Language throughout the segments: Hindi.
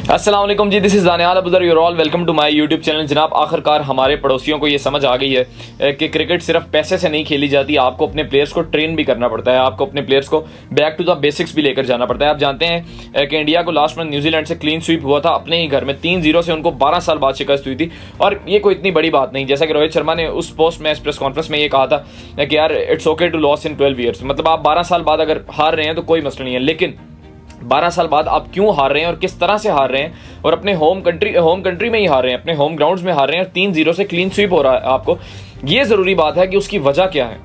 अस्सलाम वालेकुम जी, this is Daniyal Abuzar, you all welcome to my YouTube channel. जनाब, आखिरकार हमारे पड़ोसियों को ये समझ आ गई है कि क्रिकेट सिर्फ पैसे से नहीं खेली जाती, आपको अपने प्लेयर्स को ट्रेन भी करना पड़ता है, आपको अपने प्लेयर्स को बैक टू द बेसिक्स भी लेकर जाना पड़ता है। आप जानते हैं कि इंडिया को लास्ट मंथ न्यूजीलैंड से क्लीन स्वीप हुआ था अपने ही घर में, 3-0 से उनको 12 साल बाद शिकस्त हुई थी। और ये कोई इतनी बड़ी बात नहीं, जैसा कि रोहित शर्मा ने उस पोस्ट मैच प्रेस कॉन्फ्रेंस में ये कहा था कि यार it's okay to loss in 12 years, मतलब आप 12 साल बाद अगर हार रहे हैं तो कोई मसला नहीं है, लेकिन 12 साल बाद आप क्यों हार रहे हैं और किस तरह से हार रहे हैं, और अपने होम कंट्री में ही हार रहे हैं, अपने होम ग्राउंड्स में हार रहे हैं, 3-0 से क्लीन स्वीप हो रहा है आपको। ये जरूरी बात है कि उसकी वजह क्या है।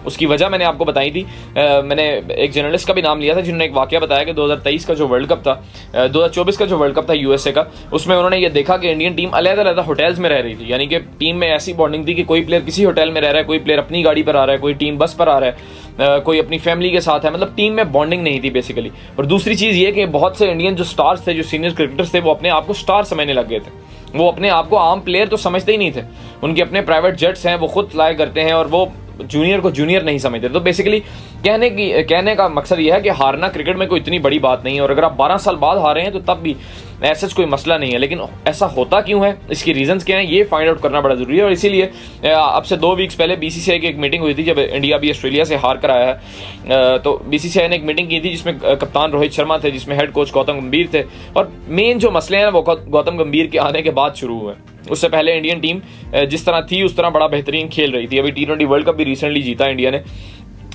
उसकी वजह मैंने आपको बताई थी। मैंने एक जर्नलिस्ट का भी नाम लिया था जिन्होंने एक वाकया बताया कि 2023 का जो वर्ल्ड कप था, 2024 का जो वर्ल्ड कप था यूएसए का, उसमें उन्होंने ये देखा कि इंडियन टीम अलग-अलग होटल्स में रह रही थी। यानी कि टीम में ऐसी बॉन्डिंग थी कि कोई प्लेयर किसी होटल में रह रहा है, कोई प्लेयर अपनी गाड़ी पर आ रहा है, कोई टीम बस पर आ रहा है, कोई अपनी फैमिली के साथ है, मतलब टीम में बॉन्डिंग नहीं थी बेसिकली। और दूसरी चीज़ ये कि बहुत से इंडियन जो स्टार्स थे, जो सीनियर क्रिकेटर्स थे, वो अपने आप को स्टार समझने लग गए थे। वो अपने आप को आम प्लेयर तो समझते ही नहीं थे। उनके अपने प्राइवेट जेट्स हैं, वो खुद फ्लाई करते हैं और वो जूनियर को जूनियर नहीं समझते। तो बेसिकली कहने का मकसद यह है कि हारना क्रिकेट में कोई इतनी बड़ी बात नहीं है, और अगर आप 12 साल बाद हारे हैं तो तब भी ऐसा कोई मसला नहीं है। लेकिन ऐसा होता क्यों है, इसकी रीजंस क्या हैं, ये फाइंड आउट करना बड़ा जरूरी है। और इसीलिए अब से 2 वीक्स पहले बीसीसीआई की एक मीटिंग हुई थी, जब इंडिया भी ऑस्ट्रेलिया से हार कर आया है। तो बीसीसीआई ने एक मीटिंग की थी जिसमें कप्तान रोहित शर्मा थे, जिसमें हेड कोच गौतम गंभीर थे, और मेन जो मसले हैं वो गौतम गंभीर के आने के बाद शुरू हुए। उससे पहले इंडियन टीम जिस तरह थी उस तरह बड़ा बेहतरीन खेल रही थी। अभी T20 वर्ल्ड कप भी रिसेंटली जीता इंडिया ने।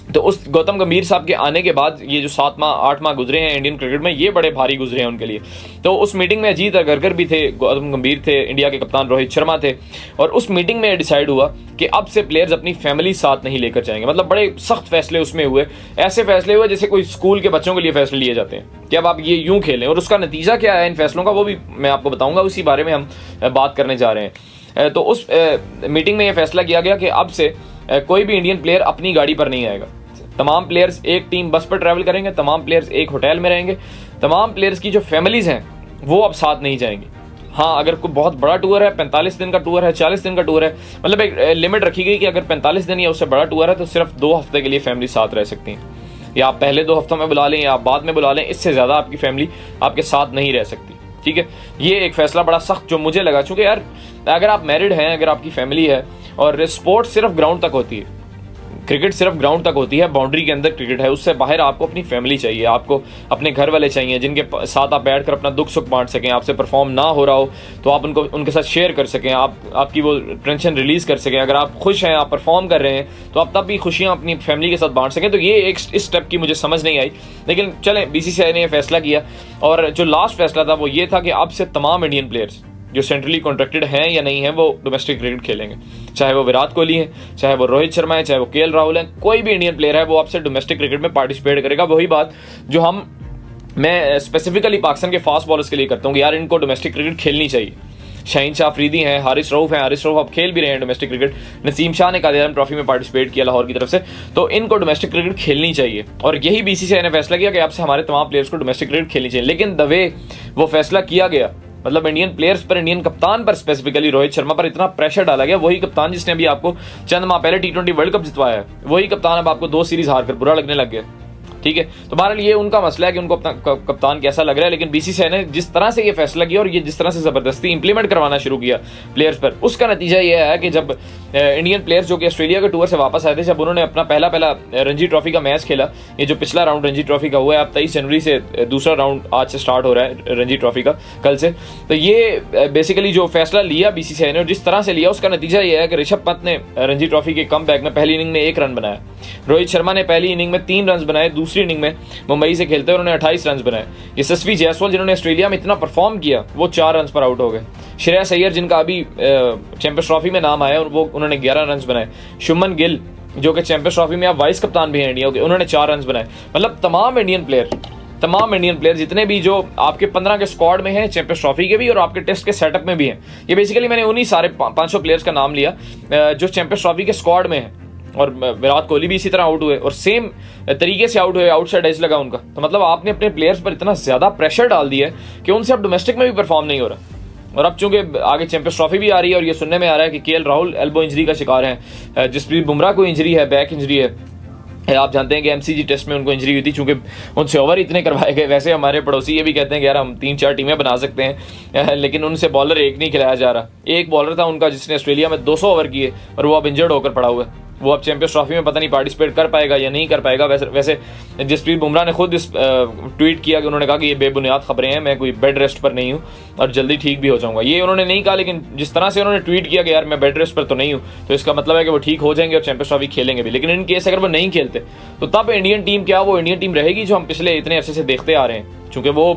तो उस गौतम गंभीर साहब के आने के बाद ये जो 7 माह 8 माह गुजरे हैं इंडियन क्रिकेट में, ये बड़े भारी गुजरे हैं उनके लिए। तो उस मीटिंग में अजीत अगरकर भी थे, गौतम गंभीर थे, इंडिया के कप्तान रोहित शर्मा थे। और उस मीटिंग में डिसाइड हुआ कि अब से प्लेयर्स अपनी फैमिली साथ नहीं लेकर जाएंगे। मतलब बड़े सख्त फैसले उसमें हुए, ऐसे फैसले हुए जैसे कोई स्कूल के बच्चों के लिए फैसले लिए जाते हैं कि अब आप ये यूं खेलें। और उसका नतीजा क्या है इन फैसलों का, वो भी मैं आपको बताऊंगा, उसी बारे में हम बात करने जा रहे हैं। तो उस मीटिंग में यह फैसला किया गया कि अब से कोई भी इंडियन प्लेयर अपनी गाड़ी पर नहीं आएगा। तमाम प्लेयर्स एक टीम बस पर ट्रैवल करेंगे, तमाम प्लेयर्स एक होटल में रहेंगे, तमाम प्लेयर्स की जो फैमिलीज हैं वो अब साथ नहीं जाएंगी। हाँ, अगर कोई बहुत बड़ा टूर है, 45 दिन का टूर है, 40 दिन का टूर है, मतलब एक लिमिट रखी गई कि अगर 45 दिन या उससे बड़ा टूर है तो सिर्फ 2 हफ्ते के लिए फैमिली साथ रह सकती हैं। या आप पहले 2 हफ्तों में बुला लें या आप बाद में बुला लें, इससे ज़्यादा आपकी फैमिली आपके साथ नहीं रह सकती। ठीक है, ये एक फैसला बड़ा सख्त जो मुझे लगा, चूंकि यार अगर आप मैरिड हैं, अगर आपकी फैमिली है, और स्पोर्ट्स सिर्फ ग्राउंड तक होती है, क्रिकेट सिर्फ ग्राउंड तक होती है, बाउंड्री के अंदर क्रिकेट है, उससे बाहर आपको अपनी फैमिली चाहिए, आपको अपने घर वाले चाहिए जिनके साथ आप बैठकर अपना दुख सुख बांट सकें, आपसे परफॉर्म ना हो रहा हो तो आप उनके साथ शेयर कर सकें, आपकी वो टेंशन रिलीज कर सकें। अगर आप खुश हैं, आप परफॉर्म कर रहे हैं, तो आप तब भी खुशियां अपनी फैमिली के साथ बांट सकें। तो ये एक इस स्टेप की मुझे समझ नहीं आई, लेकिन चलें, बीसीसीआई ने यह फैसला किया। और जो लास्ट फैसला था वो ये था कि अब से तमाम इंडियन प्लेयर्स जो सेंट्रली कॉन्ट्रैक्टेड हैं या नहीं है वो डोमेस्टिक क्रिकेट खेलेंगे। चाहे वो विराट कोहली है, चाहे वो रोहित शर्मा है, चाहे वो केएल राहुल है, कोई भी इंडियन प्लेयर है वो अब से डोमेस्टिक क्रिकेट में पार्टिसिपेट करेगा। वही बात जो मैं स्पेसिफिकली पाकिस्तान के फास्ट बॉलर्स के लिए करता हूँ कि यार इनको डोमेस्टिक क्रिकेट खेलनी चाहिए। शाहीन शाह अफरीदी हैं, हारिस रऊफ हैं, हारिस रऊफ अब खेल भी रहे हैं डोमेस्टिक क्रिकेट। नसीम शाह ने कादिर आलम ट्रॉफी में पार्टिसिपेट किया लाहौर की तरफ से। तो इनको डोमेस्टिक क्रिकेट खेलनी चाहिए, और यही बीसीसीआई ने फैसला किया कि अब से हमारे तमाम प्लेयर्स को डोमेस्टिक क्रिकेट खेलनी चाहिए। लेकिन द वे वो फैसला किया गया, मतलब इंडियन प्लेयर्स पर, इंडियन कप्तान पर, स्पेसिफिकली रोहित शर्मा पर इतना प्रेशर डाला गया। वही कप्तान जिसने अभी आपको चंद माह पहले T20 वर्ल्ड कप जितवाया है, वही कप्तान अब आपको 2 सीरीज हारकर बुरा लगने लग गया। ठीक है, तो बहरहाल ये उनका मसला है कि उनको अपना कप्तान कैसा लग रहा है। लेकिन बीसीसीआई ने जिस तरह से ये फैसला किया और ये जिस तरह से जबरदस्ती इंप्लीमेंट करवाना शुरू किया प्लेयर्स पर, उसका नतीजा ये है कि जब इंडियन प्लेयर्स जो कि ऑस्ट्रेलिया के टूर से वापस आए थे, जब उन्होंने अपना पहला रणजी ट्रॉफी का मैच खेला, ये जो पिछला राउंड रणजी ट्रॉफी का हुआ है, अब 23 जनवरी से दूसरा राउंड आज से स्टार्ट हो रहा है रणजी ट्रॉफी का, कल से। तो ये बेसिकली जो फैसला लिया बीसीसीआई ने और जिस तरह से लिया, उसका नतीजा ये है कि ऋषभ पंत ने रणजी ट्रॉफी के कम बैक में पहली इनिंग में 1 रन बनाया, रोहित शर्मा ने पहली इनिंग में 3 रन बनाए, दूसरी इनिंग में मुंबई से खेलते हुए उन्होंने 28 रन बनाए। यशस्वी जायसवाल जिन्होंने ऑस्ट्रेलिया में इतना परफॉर्म किया, वो 4 रन पर आउट हो गए। श्रेयस अय्यर जिनका अभी चैंपियंस ट्रॉफी में नाम आया, और वो उन्होंने 11 रन बनाए। शुभमन गिल जो कि चैंपियंस ट्रॉफी में आप वाइस कप्तान भी हैं इंडिया के, उन्होंने 4 रन बनाए। मतलब तमाम इंडियन प्लेयर जितने भी जो आपके 15 के स्क्वाड में हैं चैंपियंस ट्रॉफी के भी और आपके टेस्ट के सेटअप में भी हैं, ये बेसिकली मैंने उन्हीं सारे 500 प्लेयर्स का नाम लिया जो चैंपियंस ट्रॉफी के स्क्वाड में हैं। और विराट कोहली भी इसी तरह आउट हुए और सेम तरीके से आउट हुए, आउटसाइड एज लगा उनका। तो मतलब आपने अपने प्लेयर्स पर इतना ज्यादा प्रेशर डाल दिया है कि उनसे अब डोमेस्टिक में भी परफॉर्म नहीं हो रहा। और अब चूंकि आगे चैंपियंस ट्रॉफी भी आ रही है और ये सुनने में आ रहा है कि केएल राहुल एल्बो इंजरी का शिकार है, जसप्रीत बुमराह को इंजरी है, बैक इंजरी है, आप जानते हैं कि एमसीजी टेस्ट में उनको इंजरी हुई थी, चूंकि उनसे ओवर इतने करवाए गए। वैसे हमारे पड़ोसी ये भी कहते हैं कि यार हम 3-4 टीमें बना सकते हैं, लेकिन उनसे बॉलर एक नहीं खिलाया जा रहा। एक बॉलर था उनका जिसने ऑस्ट्रेलिया में 200 ओवर किए और वो अब इंजर्ड होकर पड़ा हुआ है। वो अब चैंपियंस ट्रॉफी में पता नहीं पार्टिसिपेट कर पाएगा या नहीं कर पाएगा। वैसे जसप्रीत बुमराह ने खुद इस ट्वीट किया कि उन्होंने कहा कि ये बेबुनियाद खबरें हैं, मैं कोई बेड रेस्ट पर नहीं हूँ और जल्दी ठीक भी हो जाऊंगा। ये उन्होंने नहीं कहा, लेकिन जिस तरह से उन्होंने ट्वीट किया कि यार मैं बेड रेस्ट पर तो नहीं हूँ, तो इसका मतलब है कि वो ठीक हो जाएंगे और चैंपियंस ट्रॉफी खेलेंगे भी। लेकिन इन केस अगर वो नहीं खेलते तो तब इंडियन टीम क्या वो इंडियन टीम रहेगी जो हम पिछले इतने अरसे से देखते आ रहे हैं। चूंकि वो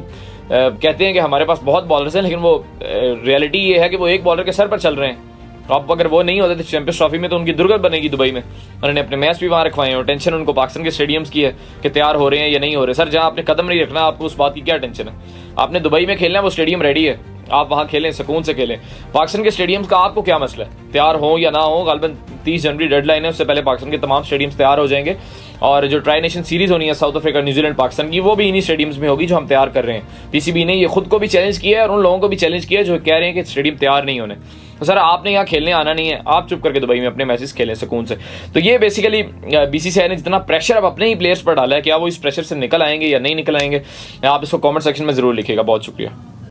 कहते हैं कि हमारे पास बहुत बॉलर्स हैं, लेकिन वो रियलिटी ये है कि वो एक बॉलर के सर पर चल रहे हैं। अब अगर वो नहीं होते तो चैंपियंस ट्रॉफी में तो उनकी दुर्गत बनेगी दुबई में। उन्होंने अपने मैच भी वहाँ रखवाए हैं और टेंशन उनको पाकिस्तान के स्टेडियम्स की है कि तैयार हो रहे हैं या नहीं हो रहे। सर जहाँ आपने कदम नहीं रखना, आपको उस बात की क्या टेंशन है? आपने दुबई में खेलना है, वो स्टेडियम रेडी है, आप वहाँ खेलें, सुकून से खेलें। पाकिस्तान के स्टेडियम्स का आपको क्या मसला है? तैयार हो या ना हो, गालिबन 30 जनवरी डेडलाइन है, उससे पहले पाकिस्तान के तमाम स्टेडियम्स तैयार हो जाएंगे। और जो ट्राई नेशन सीरीज होनी है साउथ अफ्रीका, न्यूजीलैंड, पाकिस्तान की, वो भी इन्हीं स्टेडियम्स में होगी जो हम तैयार कर रहे हैं। पीसीबी ने ये खुद को भी चैलेंज किया है और उन लोगों को भी चैलेंज किया है जो कह रहे हैं कि स्टेडियम तैयार नहीं होने। तो सर आपने यहाँ खेलने आना नहीं है, आप चुप करके दुबई में अपने मैचेस खेलें सुकून से। तो ये बेसिकली बीसीसीआई ने जितना प्रेशर अब अपने ही प्लेयर्स पर डाला है, क्या वो इस प्रेशर से निकल आएंगे या नहीं निकल आएंगे? आप इसको कमेंट सेक्शन में जरूर लिखिएगा। बहुत शुक्रिया।